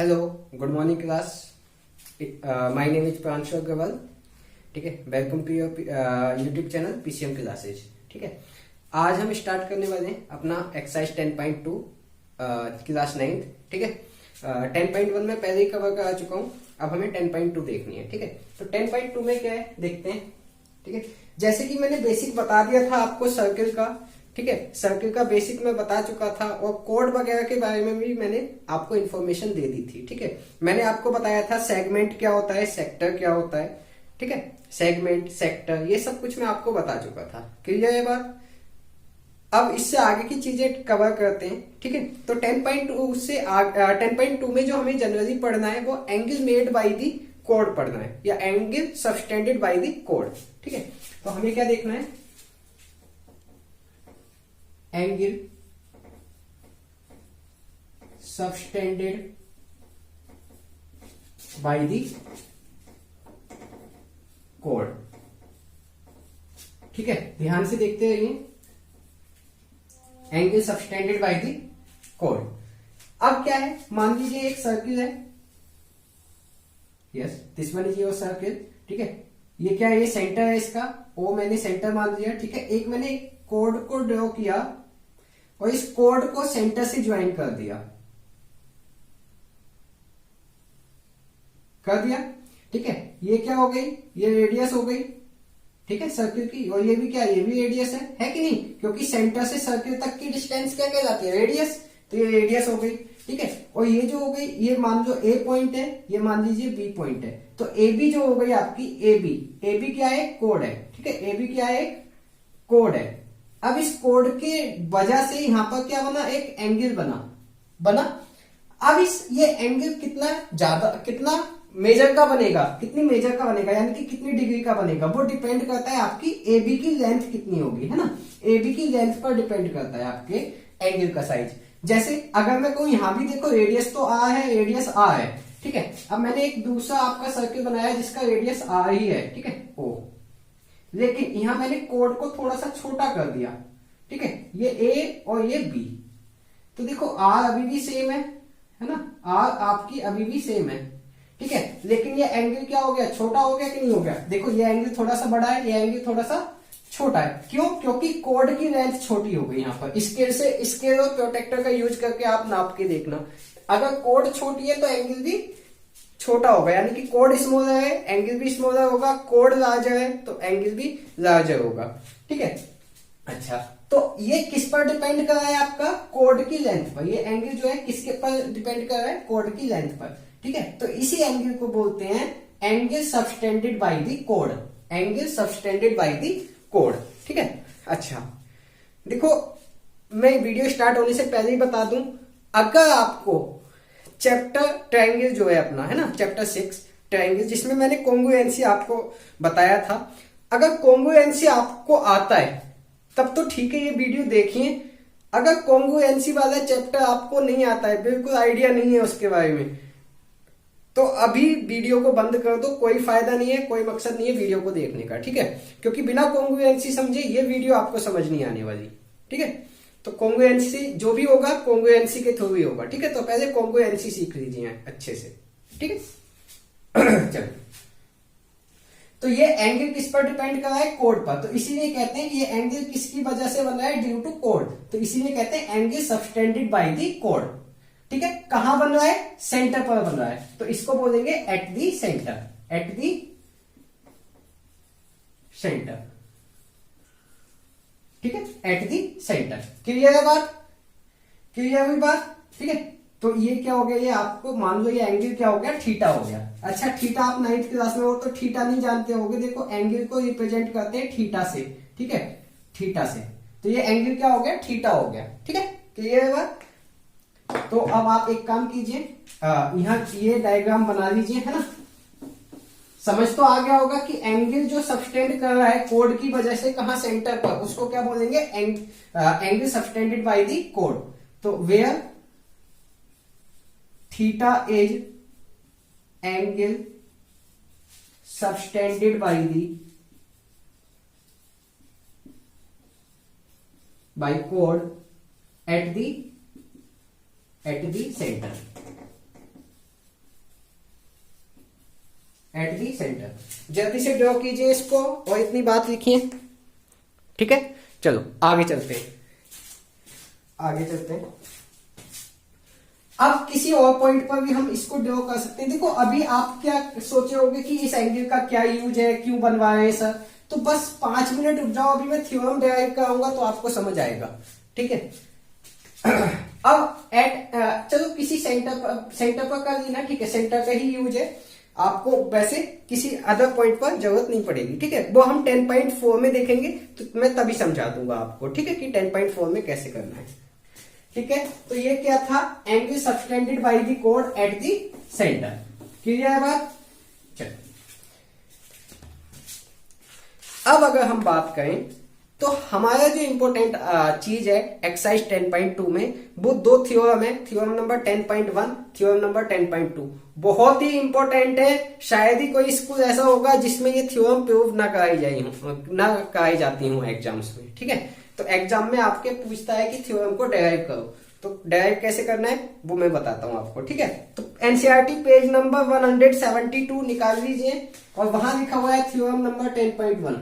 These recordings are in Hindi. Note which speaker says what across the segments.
Speaker 1: Hello, good morning class. My name is Pranshu Agrawal. ठीक है, welcome to your YouTube channel PCM classes. ठीक है, आज हम स्टार्ट करने वाले हैं अपना एक्सरसाइज 10.2 क्लास 9। ठीक है, 10.1 में पहले ही कवर करा चुका हूँ, अब हमें 10.2 देखनी है। ठीक है, तो 10.2 में क्या है देखते हैं। ठीक है, जैसे कि मैंने बेसिक बता दिया था आपको सर्किल का। ठीक है, सर्किल का बेसिक मैं बता चुका था और कोड वगैरह के बारे में भी मैंने आपको इन्फॉर्मेशन दे दी थी। ठीक है, मैंने आपको बताया था सेगमेंट क्या होता है, सेक्टर क्या होता है। ठीक है, सेगमेंट, सेक्टर, ये सब कुछ मैं आपको बता चुका था। क्लियर है बात? अब इससे आगे की चीजें कवर करते हैं। ठीक है, तो 10.2 से 10.2 में जो हमें जनरली पढ़ना है वो angle made by the code पढ़ना है, या angle subtended by the code. ठीक है, तो हमें क्या देखना है, angle subtended by the code. ठीक है, ध्यान से देखते रहिए, angle subtended by the code. अब क्या है, मान लीजिए एक सर्किल है, yes this one is your circle. ठीक है, ये क्या है, ये सेंटर है इसका, ओ मैंने सेंटर मान लिया। ठीक है, एक मैंने कोड को ड्रॉ किया और इस कोड को सेंटर से ज्वाइन कर दिया, कर दिया। ठीक है, ये क्या हो गई, ये रेडियस हो गई। ठीक है, सर्किल की, और ये भी क्या, ये भी रेडियस है कि नहीं, क्योंकि सेंटर से सर्किल तक की डिस्टेंस क्या कहलाती है, रेडियस। तो ये रेडियस हो गई। ठीक है, और ये जो हो गई, ये मान लो ए पॉइंट है, ये मान लीजिए बी पॉइंट है, तो ए बी जो हो गई आपकी ए बी। ए बी क्या है, कोड है। ठीक है, ए बी क्या है, कोड है। अब इस कोड के वजह से यहां पर क्या बना, एक एंगल बना। अब इस ये एंगल कितना मेजर का बनेगा, कितनी मेजर का बनेगा, यानी कि कितनी डिग्री का बनेगा, वो डिपेंड करता है आपकी एबी की लेंथ कितनी होगी, है ना। एबी की लेंथ पर डिपेंड करता है आपके एंगल का साइज। जैसे अगर मैं कहूं, यहां भी देखो रेडियस तो आ है, रेडियस आ है। ठीक है, अब मैंने एक दूसरा आपका सर्किल बनाया जिसका रेडियस आ ही है। ठीक है, ओ, लेकिन यहां मैंने कोड को थोड़ा सा छोटा कर दिया। ठीक है, ये ए और ये बी, तो देखो आर अभी भी सेम है ना, आर आपकी अभी भी सेम है। ठीक है, लेकिन ये एंगल क्या हो गया, छोटा हो गया कि नहीं हो गया। देखो ये एंगल थोड़ा सा बड़ा है, ये एंगल थोड़ा सा छोटा है। क्यों? क्योंकि कोड की लेंथ छोटी हो गई। यहाँ पर स्केल और प्रोटेक्टर का यूज करके आप नाप के देखना, अगर कोड छोटी है तो एंगल भी छोटा होगा, यानी कि कोड स्मॉलर है, एंगल भी स्मॉलर होगा। कोड लार्जर है तो एंगल भी लार्जर होगा। ठीक है, अच्छा, तो ये किस पर डिपेंड कर रहा है, आपका कोड की लेंथ पर। ये एंगल जो है किसके पर डिपेंड कर रहा है, कोड की लेंथ पर। ठीक है, तो इसी एंगल को बोलते हैं angle subtended by the code, angle subtended by the code. ठीक है, अच्छा देखो, मैं वीडियो स्टार्ट होने से पहले ही बता दूं, अगर आपको चैप्टर ट्रायंगल जो है अपना, है ना, चैप्टर 6 ट्रायंगल, जिसमें मैंने कॉन्ग्रुएंसी आपको बताया था, अगर कॉन्ग्रुएंसी आपको आता है तब तो ठीक है, ये वीडियो देखिए। अगर कॉन्ग्रुएंसी वाला चैप्टर आपको नहीं आता है, बिल्कुल आइडिया नहीं है उसके बारे में, तो अभी वीडियो को बंद कर दो, कोई फायदा नहीं है, कोई मकसद नहीं है वीडियो को देखने का। ठीक है, क्योंकि बिना कॉन्ग्रुएंसी समझे ये वीडियो आपको समझ नहीं आने वाली। ठीक है, तो कॉन्ग्रुएंसी जो भी होगा कॉन्ग्रुएंसी के थ्रू ही होगा। ठीक है, तो पहले कॉन्ग्रुएंसी सीख लीजिए अच्छे से। ठीक है चलो, तो ये एंगल किस पर डिपेंड कर रहा है, कोड पर, तो इसीलिए कहते हैं ये एंगल किसकी वजह से बन रहा है, ड्यू टू कोड, तो इसीलिए कहते हैं angle subtended by the code. ठीक है, कहां बन रहा है, सेंटर पर बन रहा है, तो इसको बोलेंगे eight the centre, at the centre. ठीक है, एट दी सेंटर। क्लियर है बात, क्लियर हुई बात। ठीक है, तो ये क्या हो गया, ये आपको मान लो ये एंगल क्या हो गया, थीटा हो गया। अच्छा, थीटा आप 9th क्लास में हो तो थीटा नहीं जानते होगे, देखो एंगल को रिप्रेजेंट करते हैं थीटा से। ठीक है, थीटा से, तो ये एंगल क्या हो गया, थीटा हो गया। ठीक है, क्लियर है बात। तो अब आप एक काम कीजिए, यहां ये डायग्राम बना लीजिए, है ना। समझ तो आ गया होगा कि एंगल जो सबटेंड कर रहा है कोड की वजह से, कहां, सेंटर पर, उसको क्या बोलेंगे, एंगल सबटेंडेड बाय द कोड। तो where theta is angle subtended by कोड at the centre. At the centre. जल्दी से ड्रॉ कीजिए इसको और इतनी बात लिखिए, ठीक है। चलो आगे चलते हैं, आगे चलते हैं। अब किसी और पॉइंट पर भी हम इसको ड्रॉ कर सकते हैं। देखो अभी आप क्या सोचे होंगे कि इस एंगल का क्या यूज है, क्यों बनवाए हैं सर, तो बस 5 मिनट रुक जाओ, अभी मैं थ्योरम डिराइव कराऊंगा तो आपको समझ आएगा, ठीक है। अब चलो किसी सेंटर पर कर लेना, ठीक है, सेंटर का ही यूज है, आपको वैसे किसी अदर पॉइंट पर जरूरत नहीं पड़ेगी, ठीक है। वो हम 10.4 में देखेंगे तो मैं तभी समझा दूंगा आपको, ठीक है, कि 10.4 में कैसे करना है, ठीक है। तो ये क्या था, angle subtended by the code eight the centre. Clear है बात। चलो अब अगर हम बात करें तो हमारा जो इंपॉर्टेंट चीज है एक्सरसाइज 10.2 में, वो दो थ्योरम है, थ्योरम नंबर 10.1, थ्योरम नंबर 10.2। बहुत ही इंपॉर्टेंट है, शायद ही कोई स्कूल ऐसा होगा जिसमें ये थ्योरम प्रूव ना कराई जाती हूँ एग्जाम्स में, ठीक है। तो एग्जाम में आपके पूछता है कि थ्योरम को डेराइव करो, तो डेराइव कैसे करना है वो मैं बताता हूं आपको, ठीक है। तो एनसीईआरटी पेज नंबर 172 निकाल लीजिए और वहां लिखा हुआ है थ्योरम नंबर 10.1,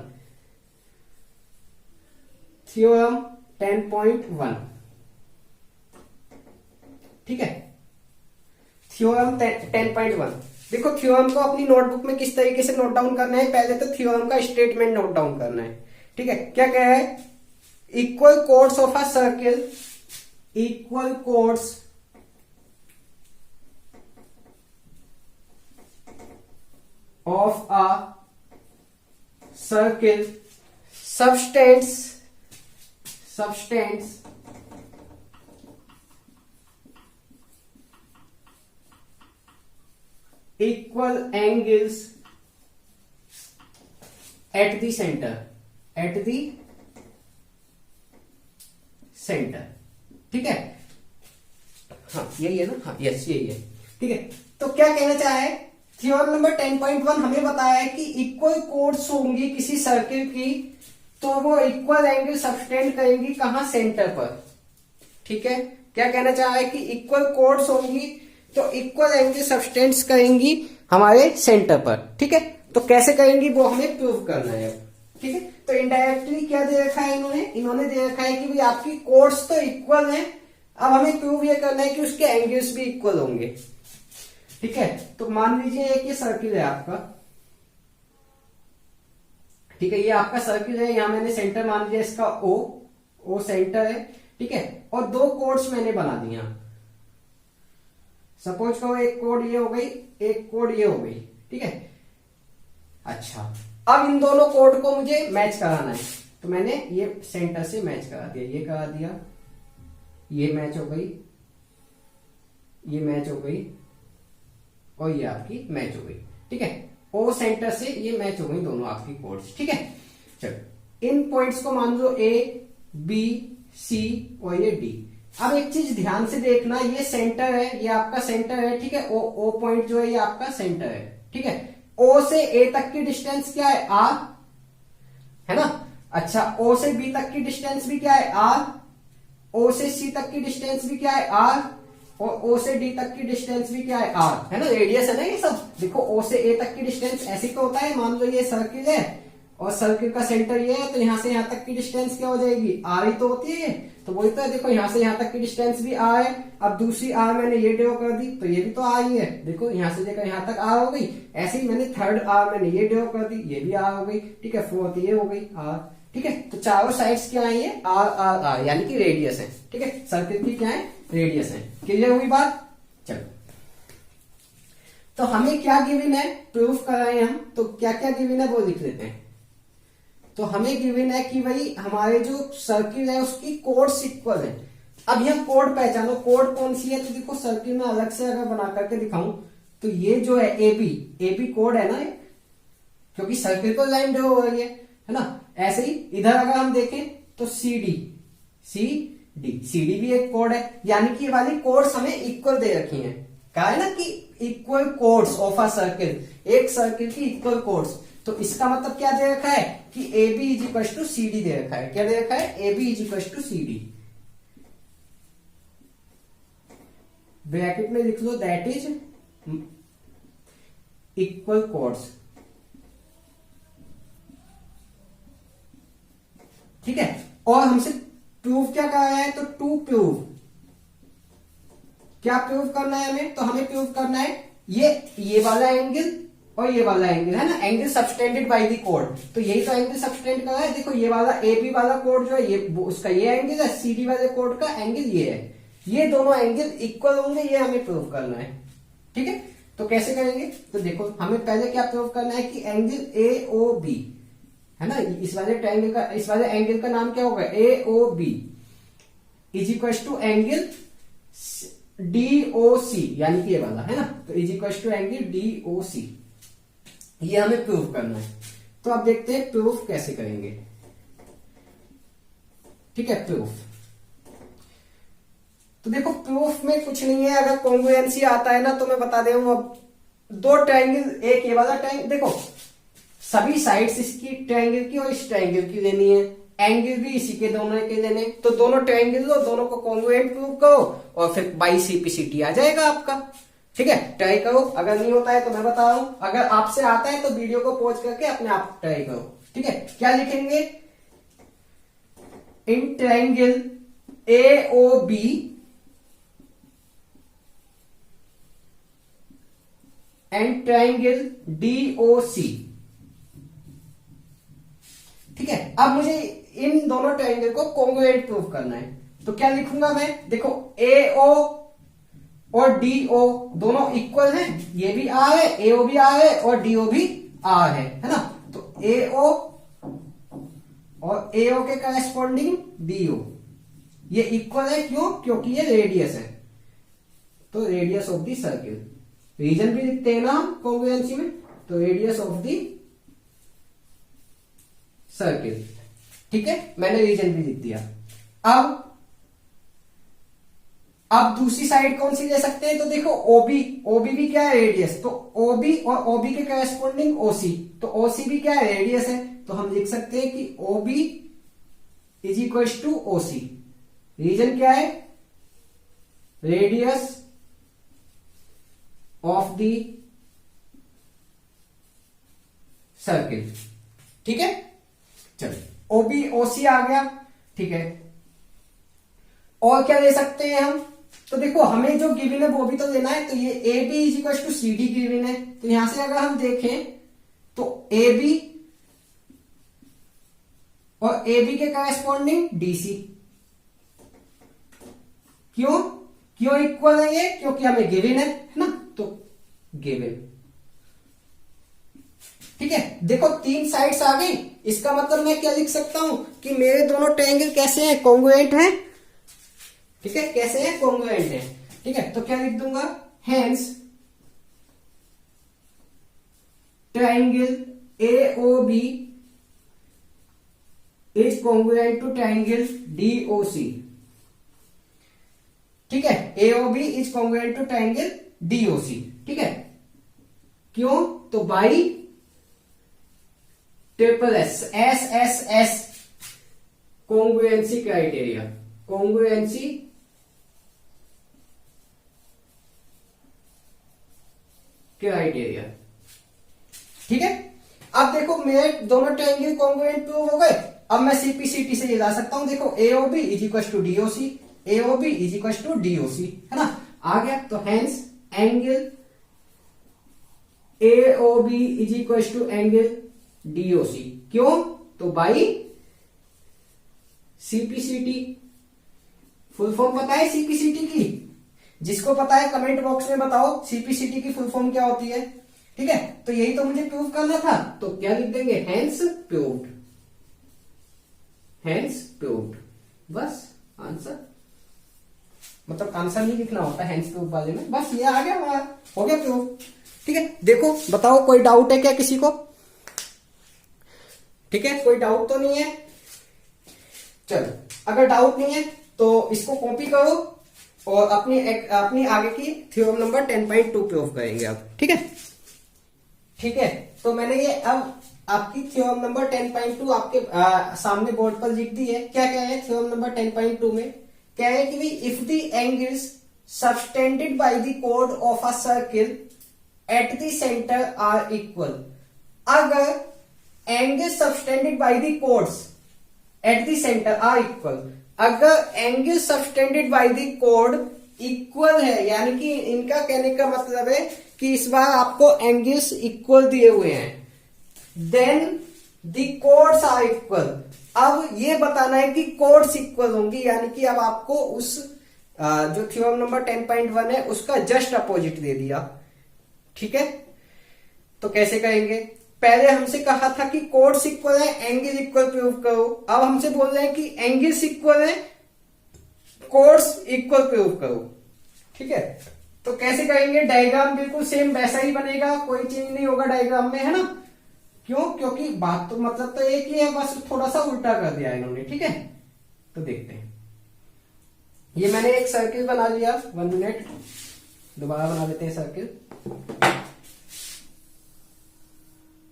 Speaker 1: थ्योरम 10.1, ठीक है। थ्योरम 10.1। देखो थ्योरम को अपनी नोटबुक में किस तरीके से नोट डाउन करना है, पहले तो थ्योरम का स्टेटमेंट नोट डाउन करना है, ठीक है। क्या कह रहा है, equal chords of a circle, equal chords of a circle substance equal angles at the center, ठीक है। हाँ यही है ना, हाँ यस यही है, ठीक है। तो क्या कहना चाहा है, थ्योरम नंबर 10.1 हमें बताया है कि इक्वल कोड्स होंगी किसी सर्किल की, तो वो इक्वल एंगल सबटेंड करेंगी कहां, सेंटर पर, ठीक है। क्या कहना चाहा है कि इक्वल कोड्स होंगी तो इक्वल एंगल सबटेंड करेंगी हमारे सेंटर पर, ठीक है। तो कैसे करेंगी वो हमें प्रूव करना है, ठीक है। तो इनडायरेक्टली क्या दे रखा है इन्होंने दे रखा है कि भाई आपकी कोड्स तो इक्वल हैं, अब हमें प्रूव ये करना है कि उसके एंगल्स भी इक्वल होंगे, ठीक है। तो मान लीजिए एक ये सर्किल है आपका, ठीक है, ये आपका सर्किल है, यहां मैंने सेंटर मान लिया इसका ओ सेंटर है, ठीक है। और दो कोड्स मैंने बना दिया, सपोज करो एक कोड ये हो गई, एक कोड ये हो गई, ठीक है। अच्छा अब इन दोनों कोड को मुझे मैच कराना है, तो मैंने ये सेंटर से मैच करा दिया, ये करा दिया, ये मैच हो गई, ये मैच हो गई और ये आपकी मैच हो गई, ठीक है। ओ सेंटर से ये मैच हो गई दोनों आपकी कोड्स, ठीक है। चलो इन पॉइंट्स को मान लो ए बी सी और ये डी। अब एक चीज ध्यान से देखना, ये सेंटर है, ये आपका सेंटर है, ठीक है। ओ पॉइंट जो है ये आपका सेंटर है, ठीक है। ओ से ए तक की डिस्टेंस क्या है, आर, है ना। अच्छा ओ से बी तक की डिस्टेंस भी क्या है, आर, ओ से सी तक की डिस्टेंस भी क्या है, आर, और ओ से डी तक की डिस्टेंस भी क्या है, आर, है ना। रेडियस है ना ये सब। देखो ओ से ए तक की डिस्टेंस ऐसी तो होता है, मान लो ये सर्किल है और सर्किल का सेंटर ये है, तो यहां से यहां तक की डिस्टेंस क्या हो जाएगी, आर ही तो होती है। तो वही तो है, देखो यहां से यहां तक की डिस्टेंस भी आर है। अब दूसरी आर मैंने ये ड्रॉ कर दी तो ये भी तो आर ही है, देखो यहां से लेकर यहां तक आर हो गई। ऐसे ही मैंने थर्ड आर मैंने ये ड्रॉ कर दी, ये भी आर हो गई, ठीक है। फोर्थ ये हो गई आर, ठीक है। तो चारों साइड्स क्या है, ये आर आर आर, यानी कि रेडियस है, ठीक है। सर्किल की क्या है, रेडियस है। क्लियर हुई बात। चलो तो हमें क्या गिवन है, प्रूफ कराए हम, तो क्या क्या गिवन है वो लिख लेते हैं। तो हमें गिवन है कि भाई हमारे जो सर्किल है उसकी कोड्स इक्वल है। अब यह कोड पहचानो, कोड कौन सी है, तो देखो सर्किल में अलग से अगर बना करके दिखाऊं तो ये जो है एबी कोड है ना, क्योंकि सर्किल को लाइन ड्रॉ हो रही है ना। ऐसे ही इधर अगर हम देखें तो सी डी भी एक कोड है, यानी कि ये वाली कोड्स हमें इक्वल दे रखी हैं। कहा है ना कि equal chords of a circle, एक सर्किल की इक्वल कोड्स। तो इसका मतलब क्या दे रखा है कि A B is equal to C D दे रखा है। क्या दे रखा है, A B is equal to C D. Bracket में लिख लो दैट इज इक्वल कॉर्ड्स। ठीक है, और हमसे प्रूव क्या कहा है, तो टू प्रूव, क्या प्रूव करना है हमें, तो हमें प्रूव करना है ये वाला एंगल और ये वाला एंगल है ना, एंगल सबटेंडेड बाय द कोड। तो यही तो एंगल सबटेंड कर रहा है। देखो ये वाला ए बी वाला कोड जो है ये उसका ये एंगल है, सी डी वाले कोड का एंगल ये है, ये दोनों एंगल इक्वल होंगे, ये हमें प्रूव करना है। ठीक है, तो कैसे करेंगे, तो देखो हमें पहले क्या प्रूव करना है कि एंगल ए ओ बी है ना, इस वाले ट्रायंगल का, इस वाले एंगल का नाम क्या होगा, A O B is equal to angle D O C, यानी कि ये वाला है ना, तो is equal to angle D O C, ये हमें प्रूव करना है। तो अब देखते हैं प्रूफ कैसे करेंगे। ठीक है, प्रूफ, तो देखो प्रूफ में कुछ नहीं है, अगर कॉन्ग्रुएंसी आता है ना तो मैं बता दे रहा हूं। अब दो ट्रायंगल, एक ये वाला ट्रायंगल, देखो सभी साइड्स इसकी ट्रायंगल की और इस ट्रायंगल की लेनी है, एंगल भी इसी के दोनों के लेने, तो दोनों ट्रायंगल लो, दोनों को कॉन्ग्रुएंट प्रूव करो और फिर बाई सीपीसीटी आ जाएगा आपका। ठीक है, ट्राई करो, अगर नहीं होता है तो मैं बता रहा हूं, अगर आपसे आता है तो वीडियो को पॉज करके अपने आप ट्राई करो। ठीक है, क्या लिखेंगे, in triangle A O B and triangle D O C. ठीक है, अब मुझे इन दोनों ट्रायंगल को कॉन्ग्रुएंट प्रूव करना है, तो क्या लिखूंगा मैं, देखो ए ओ और डी ओ दोनों इक्वल हैं, ये भी आर है, ए ओ भी आर है और डी ओ भी आर है ना, तो ए ओ और ए ओ के करस्पॉन्डिंग डी ओ ये इक्वल है, क्यों, क्योंकि ये रेडियस है, तो radius of the circle, reason भी लिखते हैं ना हम कॉन्ग्रुएंसी में, तो रेडियस ऑफ द सर्किल। ठीक है, मैंने रीजन भी लिख दिया। अब दूसरी साइड कौन सी ले सकते हैं, तो देखो ओबी, ओबी भी क्या है, रेडियस, तो ओबी और ओबी के करस्पॉन्डिंग ओसी, तो ओसी भी क्या है, रेडियस है, तो हम लिख सकते हैं कि OB is equal to OC. Reason क्या है, रेडियस ऑफ द सर्किल। ठीक है, चलो ओबी ओसी आ गया। ठीक है, और क्या ले सकते हैं हम, तो देखो हमें जो गिवन है वो भी तो लेना है, तो ये A B is equal to C D given है, तो यहां से अगर हम देखें तो ए बी और ए बी के करस्पॉन्डिंग डीसी, क्यों इक्वल है ये, क्योंकि हमें गिवन है ना, तो गिवन। ठीक है, देखो तीन साइड्स आ गई, इसका मतलब मैं क्या लिख सकता हूं कि मेरे दोनों ट्रायंगल कैसे हैं, कॉन्ग्रुएंट हैं। ठीक है, कैसे हैं, कॉन्ग्रुएंट हैं। ठीक है, तो क्या लिख दूंगा, hence triangle A O B is congruent to triangle D O C. ठीक है, A O B is congruent to triangle D O C. ठीक है, क्यों, तो by triple S, S S S congruency criteria, congruency criteria. ठीक है, अब देखो मेरे दोनों ट्रायंगल कॉन्ग्रुएंट प्रूव हो गए, अब मैं सीपीसीटी से ये ला सकता हूं, देखो AOB is equal to DOC, AOB is equal to DOC, है ना, आ गया। तो hence angle AOB is equal to angle DOC, क्यों, तो बाई सीपीसीटी। फुल फॉर्म पता है सीपीसीटी की, जिसको पता है कमेंट बॉक्स में बताओ सीपीसीटी की फुल फॉर्म क्या होती है। ठीक है, तो यही तो मुझे प्रूव करना था, तो क्या लिख देंगे, हेंस प्रूव्ड, हेंस प्रूव्ड, बस आंसर। मतलब आंसर नहीं लिखना होता हेंस प्रूव वाले में, बस ये आ गया हमारा, हो गया प्रूव। ठीक है, देखो बताओ कोई डाउट है क्या किसी को। ठीक है, कोई डाउट तो नहीं है, चलो अगर डाउट नहीं है तो इसको कॉपी करो और अपनी आगे की थ्योरम नंबर 10.2 प्रूव करेंगे अब। ठीक है, ठीक है, तो मैंने ये अब आपकी थ्योरम नंबर 10.2 आपके सामने बोर्ड पर लिख दी है। क्या क्या है थ्योरम नंबर 10.2 में, क्या है कि if the angles subtended by the कोड of a circle at the centre are equal, अगर angle subtended by the chords at the centre are equal, अगर एंगल सबटेंडेड बाय द कोड इक्वल है, यानी कि इनका कहने का मतलब है कि इस बार आपको एंगल्स इक्वल दिए हुए हैं, then the chords are equal. अब ये बताना है कि कोड्स इक्वल होंगी, यानी कि अब आपको उस जो थ्योरम नंबर 10.1 है उसका जस्ट अपोजिट दे दिया। ठीक है, तो कैसे करेंगे? पहले हमसे कहा था कि कोड्स इक्वल है, एंगल इक्वल प्रूव करो। अब हमसे बोल रहे हैं कि एंगल्स इक्वल है, कोड्स इक्वल प्रूव करो। ठीक है, तो कैसे करेंगे? डायग्राम बिल्कुल सेम वैसा ही बनेगा, कोई चेंज नहीं होगा डायग्राम में, है ना। क्यों? क्योंकि बात तो मतलब तो एक ही है, बस थोड़ा सा उल्टा कर दिया इन्होंने। ठीक है, तो देखते हैं। ये मैंने एक सर्किल बना लिया, 1 मिनट, दोबारा बना लेते हैं सर्किल।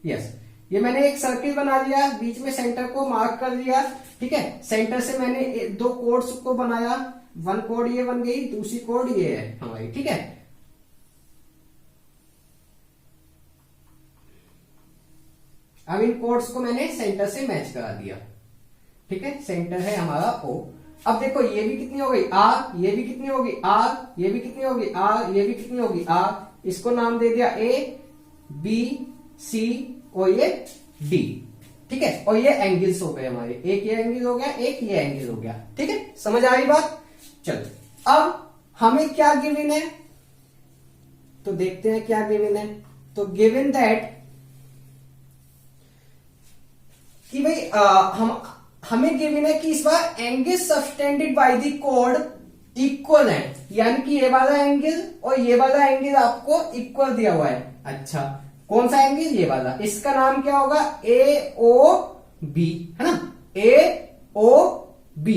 Speaker 1: यस, ये मैंने एक सर्किल बना लिया, बीच में सेंटर को मार्क कर लिया। ठीक है, सेंटर से मैंने 2 कोड्स को बनाया, 1 कोड ये बन गई, दूसरी कोड ये है हमारी। ठीक है, अब इन कोड्स को मैंने सेंटर से मैच करा दिया। ठीक है, सेंटर है हमारा O। अब देखो ये भी कितनी हो गई R, ये भी कितनी होगी R, ये भी कितनी होगी R, ये भी कितनी होगी R। इसको नाम दे दिया A, B, C और ये D। ठीक है, और ये एंगल्स हो गए हमारे, एक ये एंगल हो गया, एक ये एंगल हो गया। ठीक है, समझ आ रही बात? चलो, अब हमें क्या गिवन है तो देखते हैं क्या गिवन है। तो गिवन दैट कि भाई हमें गिवन है कि इस बार एंगल सबटेंडेड बाय द कोड इक्वल है, यानी कि ये वाला एंगल और ये वाला एंगल आपको इक्वल दिया हुआ है। अच्छा, कौन सा एंगल? ये वाला, इसका नाम क्या होगा? AOB, है ना, AOB।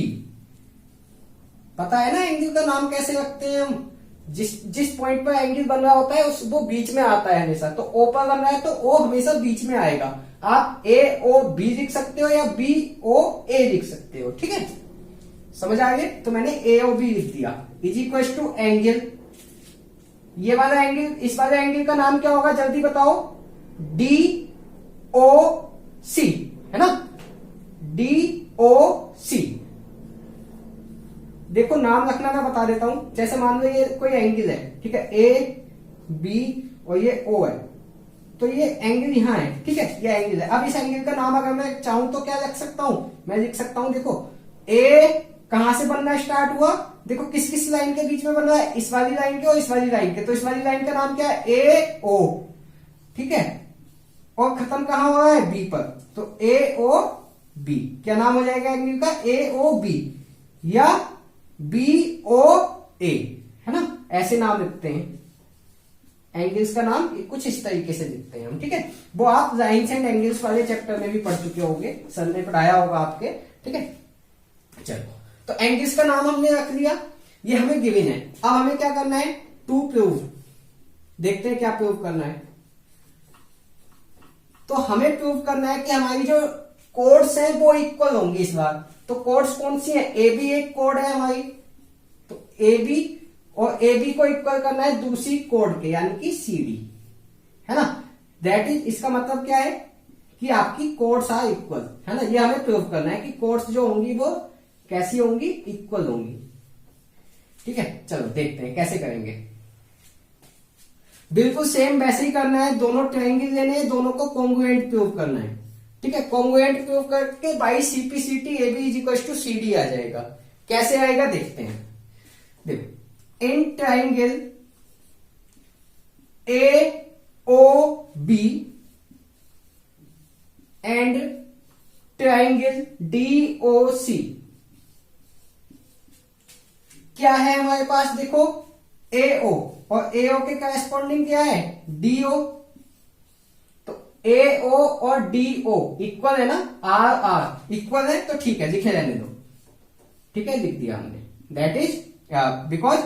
Speaker 1: पता है ना एंगल का नाम कैसे रखते हैं हम? जिस पॉइंट पर एंगल बन रहा होता है वो बीच में आता है हमेशा। तो O पर बन रहा है तो O हमेशा बीच में आएगा। आप AOB लिख सकते हो या BOA लिख सकते हो। ठीक है, समझ आ गए? तो मैंने AOB लिख दिया, इज इक्वल टू एंगल, ये वाला एंगल, इस वाले एंगल का नाम क्या होगा जल्दी बताओ? DOC, है ना, DOC। देखो नाम रखना मैं बता देता हूं। जैसे मान लो ये कोई एंगल है, ठीक है, A, B और ये O है, तो ये एंगल यहां है। ठीक है, ये एंगल है। अब इस एंगल का नाम अगर मैं चाहूं तो क्या लिख सकता हूं? मैं लिख सकता हूं, देखो A कहां से बनना स्टार्ट हुआ, देखो किस किस लाइन के बीच में बन रहा है, इस वाली लाइन के और इस वाली लाइन के। तो इस वाली लाइन का नाम क्या है? AO। ठीक है, और खत्म कहां हो रहा है? B पर, तो AOB। क्या नाम हो जाएगा एंगल का? AOB या BOA, है ना, ऐसे नाम लिखते हैं एंगल्स का नाम, कुछ इस तरीके से लिखते हैं हम। ठीक है, वो आप लाइन्स एंड एंगल्स वाले चैप्टर में भी पढ़ चुके होंगे, सर ने पढ़ाया होगा आपके। ठीक है, चलो, तो एंगल्स का नाम हमने रख लिया, ये हमें गिवन है। अब हमें क्या करना है? To prove. देखते हैं क्या प्रूव करना है। तो हमें प्रूव करना है कि हमारी जो कोड्स हैं वो इक्वल होंगी इस बार। तो कोड्स कौन सी है? AB एक कोड है हमारी, तो AB और AB को इक्वल करना है दूसरी कोड के, यानी कि CD, है ना। दैट इज, इसका मतलब क्या है कि आपकी कोड्स आर इक्वल, है ना। ये हमें प्रूव करना है कि कोड्स जो होंगी वो कैसी होंगी? इक्वल होंगी। ठीक है, चलो देखते हैं कैसे करेंगे। बिल्कुल सेम वैसे ही करना है, दोनों ट्रायंगल लेने हैं, दोनों को कॉन्ग्रुएंट प्रूव करना है। ठीक है, कॉन्ग्रुएंट प्रूव करके by CP/CT AB is equal to CD आ जाएगा। कैसे आएगा देखते हैं। देखो, in triangle AOB and triangle DOC क्या है हमारे पास? देखो AO और AO के करेस्पॉन्डिंग क्या है? DO। तो AO और DO इक्वल है ना, RR इक्वल है, तो ठीक है, लिखे रहने दो। ठीक है, लिख दिया हमने। दैट इज बिकॉज,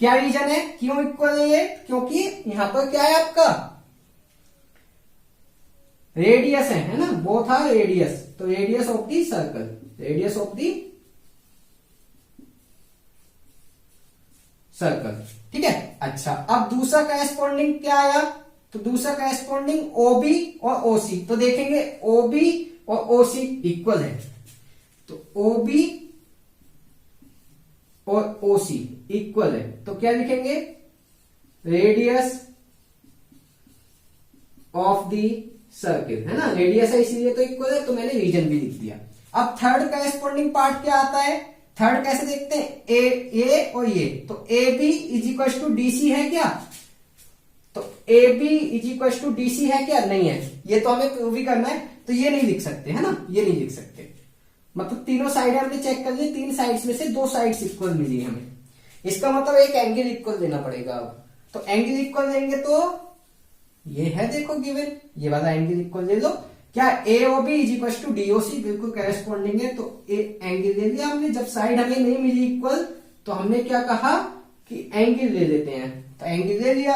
Speaker 1: क्या रीजन है क्यों इक्वल है ये? क्योंकि यहां पर क्या है आपका? रेडियस है ना, वो था रेडियस। तो radius of the circle, radius of the circle. ठीक है, अच्छा अब दूसरा करेस्पॉन्डिंग क्या आया, तो दूसरा करेस्पॉन्डिंग ओबी और ओसी, तो देखेंगे ओबी और ओसी इक्वल है, तो ओबी और ओसी इक्वल है, तो क्या लिखेंगे, रेडियस ऑफ द सर्किल, है ना, रेडियस है इसीलिए तो इक्वल है, तो मैंने रीजन भी लिख दिया। अब थर्ड करेस्पॉन्डिंग पार्ट क्या आता है, थर्ड कैसे देखते हैं, ए और ये, तो A B is equal to D C है क्या, तो A B is equal to D C है क्या, नहीं है, ये तो हमें प्रूव भी करना है, तो ये नहीं लिख सकते, है ना, ये नहीं लिख सकते, मतलब तीनों साइड हमने चेक कर ली, तीन साइड्स में से दो साइड्स इक्वल मिली हमें, इसका मतलब एक एंगल इक्वल देना पड़ेगा। अब तो एंगल इक्वल देंगे तो ये है, देखो गिवन, ये वाला एंगल इक्वल दे दो, क्या A O B is equal to D O C, बिल्कुल करेस्पॉन्डिंग है, तो ए एंगल दे दिया हमने। जब साइड हमें नहीं मिली इक्वल, तो हमने क्या कहा कि एंगल ले लेते हैं, तो एंगल ले लिया,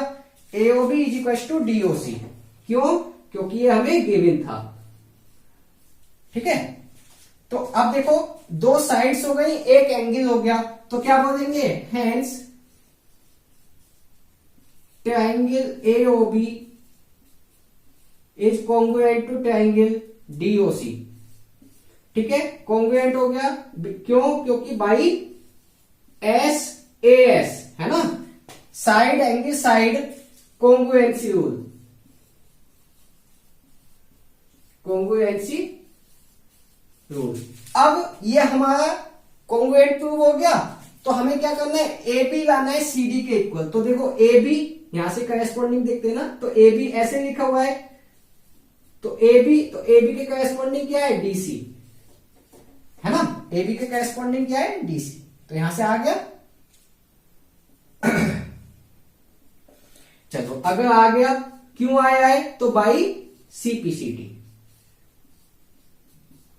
Speaker 1: A O B is equal to D O C, क्यों, क्योंकि ये हमें गिवन था। ठीक है, तो अब देखो दो साइड्स हो गई, एक एंगल हो गया, तो क्या बोलेंगे, hence triangle AOB is congruent to triangle DOC. ठीक है, कॉन्ग्रुएंट हो गया, क्यों, क्योंकि बाई एस ए एस, है ना, side angle side congruency rule, congruency rule. अब ये हमारा कॉन्ग्रुएंट प्रूव हो गया, तो हमें क्या करना है, ए बी लाना है सी डी के इक्वल, तो देखो ए बी यहां से करेस्पॉन्डिंग देखते हैं ना, तो ए बी ऐसे लिखा हुआ है, तो ए बी के करेस्पॉन्डिंग क्या है, डीसी, है ना, ए बी के करेस्पॉन्डिंग क्या है, डीसी, तो यहां से आ गया। चलो अगर आ गया, क्यों आया है, तो बाई सीपीसीटी,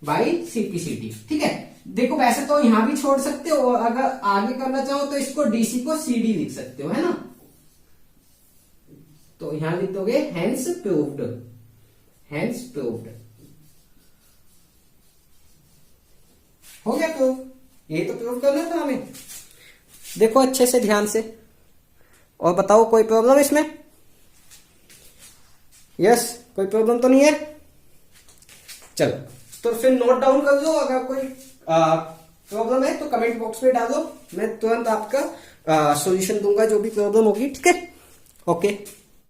Speaker 1: बाई सीपीसीटी। ठीक है, देखो वैसे तो यहां भी छोड़ सकते हो, और अगर आगे करना चाहो तो इसको डीसी को सीडी लिख सकते हो, है ना, तो यहां लिख दोगे हेंस प्रूव्ड, हेंस प्रूव्ड, हो गया प्रूव, ये तो प्रूव करना था हमें। देखो अच्छे से ध्यान से, और बताओ कोई प्रॉब्लम इसमें, यस, कोई प्रॉब्लम तो नहीं है, चलो तो फिर नोट डाउन कर लो, अगर कोई प्रॉब्लम है तो कमेंट बॉक्स में डालो, मैं तुरंत आपका सॉल्यूशन दूंगा जो भी प्रॉब्लम होगी। ठीक है, ओके।